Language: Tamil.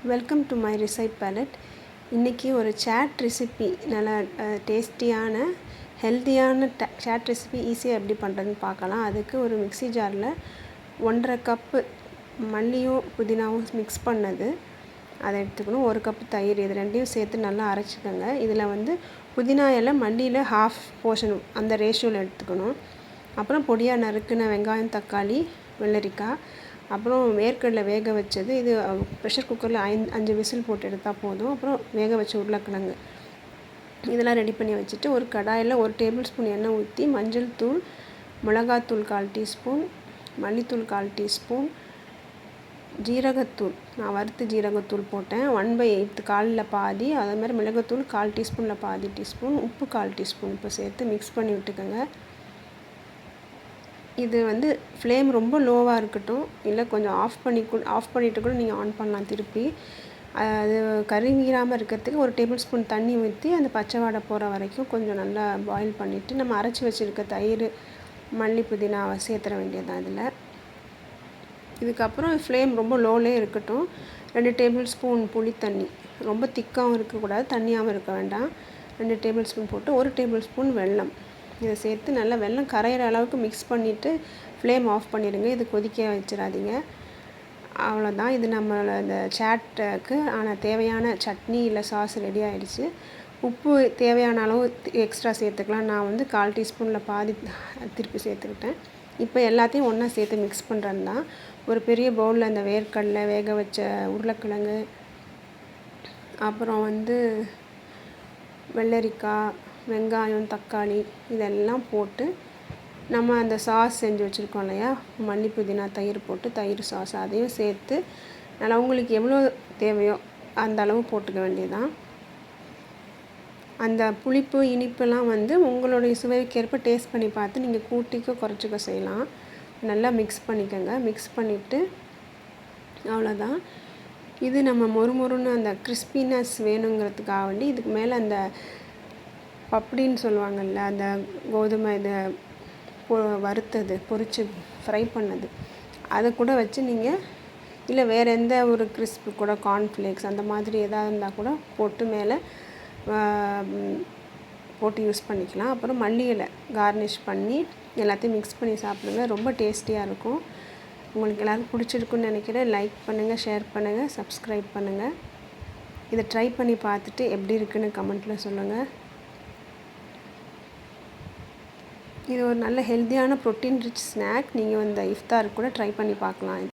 வெல்கம் டு மை ரிசைட் பேலட். இன்றைக்கி ஒரு சாட் ரெசிபி, நல்லா டேஸ்டியான ஹெல்த்தியான சாட் ரெசிபி ஈஸியாக எப்படி பண்ணுறதுன்னு பார்க்கலாம். அதுக்கு ஒரு மிக்ஸி ஜாரில் 1.5 கப்பு மல்லியும் புதினாவும் மிக்ஸ் பண்ணது அதை எடுத்துக்கணும். 1 கப்பு தயிர், இது ரெண்டையும் சேர்த்து நல்லா அரைச்சிக்கோங்க. இதில் வந்து புதினா இலை மல்லியில் ஹாஃப் போர்ஷன் அந்த ரேஷியோவில் எடுத்துக்கணும். அப்புறம் பொடியாக நறுக்கின வெங்காயம், தக்காளி, வெள்ளரிக்காய், அப்புறம் வேர்க்கடலை வேக வச்சது. இது ப்ரெஷர் குக்கரில் 5 விசில் போட்டு எடுத்தால் போதும். அப்புறம் வேக வச்ச உருளைக்கிழங்கு இதெல்லாம் ரெடி பண்ணி வச்சுட்டு ஒரு கடாயில் 1 டேபிள் ஸ்பூன் எண்ணெய் ஊற்றி மஞ்சள் தூள், மிளகாத்தூள் 1/4 டீஸ்பூன், மல்லித்தூள் 1/4 டீஸ்பூன், ஜீரகத்தூள் நான் வறுத்து ஜீரகத்தூள் போட்டேன் 1/8 காலில் பாதி, அதே மாதிரி மிளகாத்தூள் 1/4 டீஸ்பூனில் பாதி டீஸ்பூன், உப்பு 1/4 டீஸ்பூன் இப்போ சேர்த்து மிக்ஸ் பண்ணி விட்டுக்கோங்க. இது வந்து ஃப்ளேம் ரொம்ப லோவாக இருக்கட்டும், இல்லை கொஞ்சம் ஆஃப் பண்ணிவிட்டு கூட நீங்கள் ஆன் பண்ணலாம் திருப்பி. அது கருகிராமல் இருக்கிறதுக்கு 1 டேபிள் ஸ்பூன் தண்ணி ஊற்றி அந்த பச்சை வாடை போகிற வரைக்கும் கொஞ்சம் நல்லா பாயில் பண்ணிவிட்டு நம்ம அரைச்சி வச்சுருக்க தயிர், மல்லி, புதினாவை சேர்த்துற வேண்டியதுதான் இதில். இதுக்கப்புறம் ஃப்ளேம் ரொம்ப லோலே இருக்கட்டும். 2 டேபிள் ஸ்பூன் புளி தண்ணி, ரொம்ப திக்காகவும் இருக்கக்கூடாது, தண்ணியாகவும் இருக்க வேண்டாம். 2 டேபிள் ஸ்பூன் போட்டு 1 டேபிள் ஸ்பூன் வெல்லம் இதை சேர்த்து நல்லா வெல்லம் கரையிற அளவுக்கு மிக்ஸ் பண்ணிவிட்டு ஃப்ளேம் ஆஃப் பண்ணிடுங்க. இது கொதிக்க வச்சிடாதீங்க. அவ்வளோதான். இது நம்மளோட இந்த சாட்டுக்கு தேவையான சட்னி இல்லை சாஸ் ரெடி ஆகிடுச்சு. உப்பு தேவையான அளவு எக்ஸ்ட்ரா சேர்த்துக்கலாம். நான் வந்து 1/4 டீஸ்பூனில் பாதி திருப்பி சேர்த்துக்கிட்டேன். இப்போ எல்லாத்தையும் ஒன்றா சேர்த்து மிக்ஸ் பண்ணுறது தான். ஒரு பெரிய பவுலில் இந்த வேர்க்கடலை, வேக வச்ச உருளைக்கிழங்கு, அப்புறம் வந்து வெள்ளரிக்காய், வெங்காயம், தக்காளி இதெல்லாம் போட்டு நம்ம அந்த சாஸ் செஞ்சு வச்சுருக்கோம் இல்லையா, மல்லி, புதினா, தயிர் போட்டு தயிர் சாஸ் அதையும் சேர்த்து நல்லா உங்களுக்கு எவ்வளோ தேவையோ அந்த அளவு போட்டுக்க வேண்டியதுதான். அந்த புளிப்பு, இனிப்பெல்லாம் வந்து உங்களுடைய சுவைக்கேற்ப டேஸ்ட் பண்ணி பார்த்து நீங்கள் கூட்டிக்க குறைச்சிக்க செய்யலாம். நல்லா மிக்ஸ் பண்ணிக்கோங்க. மிக்ஸ் பண்ணிவிட்டு அவ்வளோதான். இது நம்ம மொறுமொறுன்னு அந்த கிறிஸ்பினஸ் வேணுங்கிறதுக்காக வேண்டி இதுக்கு மேலே அந்த பப்படின்னு சொல்லுவாங்கள்ல, அந்த கோதுமை இதை வறுத்தது பொரித்து ஃப்ரை பண்ணது அதை கூட வச்சு நீங்கள், இல்லை வேறு எந்த ஒரு கிறிஸ்பு கூட கார்ன்ஃப்ளேக்ஸ் அந்த மாதிரி எதாவது இருந்தால் கூட போட்டு மேலே போட்டு யூஸ் பண்ணிக்கலாம். அப்புறம் மல்லி இலை கார்னிஷ் பண்ணி எல்லாத்தையும் மிக்ஸ் பண்ணி சாப்பிடுங்க. ரொம்ப டேஸ்டியாக இருக்கும். உங்களுக்கு எல்லோரும் பிடிச்சிருக்குன்னு நினைக்கிறேன். லைக் பண்ணுங்கள், ஷேர் பண்ணுங்கள், சப்ஸ்கிரைப் பண்ணுங்கள். இதை ட்ரை பண்ணி பார்த்துட்டு எப்படி இருக்குன்னு கமெண்ட்டில் சொல்லுங்கள். இது ஒரு நல்ல ஹெல்த்தியான ப்ரோட்டீன் ரிச் ஸ்நாக். நீங்கள் இந்த இஃப்தாருக்கு கூட ட்ரை பண்ணி பார்க்கலாம்.